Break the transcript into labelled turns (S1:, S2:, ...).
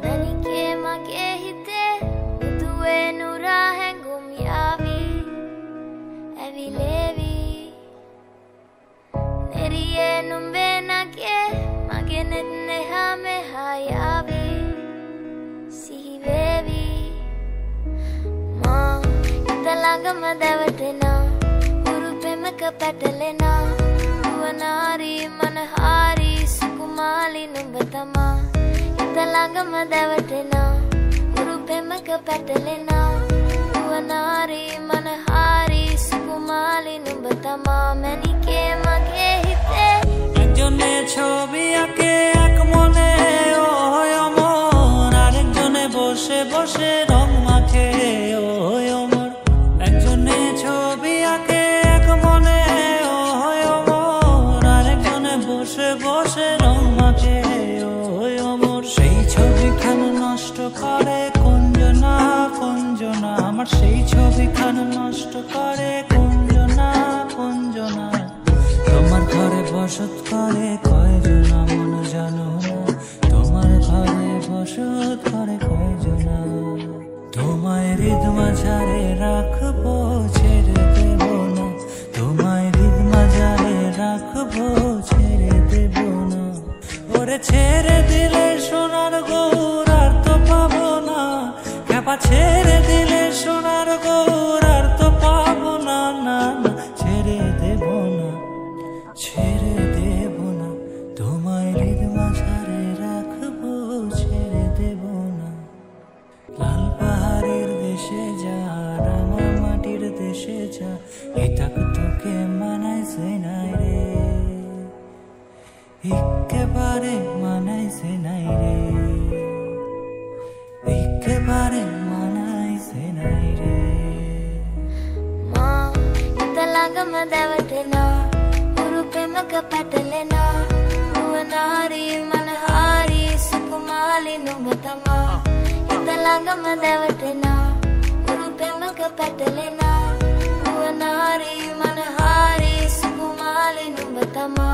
S1: Manike mage hite muduwe nura hengum yavi avilevi neriye numbe nage mage netne hame hayavi sihivevi ma italangama davatena urupemaka patalena uvanari manahari sukumali numbatama italangama davatena urupemaka patalena uvanari manahari sukumali numbatama manike mage hite
S2: ekjone chobi ake ek mone oy amor arekjone boshe boshe rong makhe oy amor ekjone chobi ake ek mone oy amor arekjone boshe boshe rong makhe oy amor sei chobi khan noshto kore kunjona kunjona amar sei chobi khan noshto kore kunjona kunjona তোমার ঘরে বসত করে কয়জনা মন জানো না তোমার ঘরে বসত করে কয়জনা তোমায় হৃদ মাঝারে রাখবো ছেড়ে দেব না তোমায় হৃদ মাঝারে রাখবো ছেড়ে দেব না ওরে ছেড়ে দিলে সোনার গৌর আর তো পাবো না খেপা ছেড়ে দিলে সোনার গৌর আর তো পাবো না না না ছেড়ে দেব না ছেড়ে দেব না তোমায় হৃদ মাঝারে রাখবো ছেড়ে দেব না লাল পাহাড়ের দেশে যা রাঙা মাটির দেশে যা এটাক তোকে মানাইছে নাই রে একেবারে মানাইছে নাই রে একেবারে মানাইছে নাই রে
S1: ma italangama davatena urupemaka patalena uvanari manahari sukumali numbatama italangama davatena urupemaka patalena uvanari manahari sukumali numbatama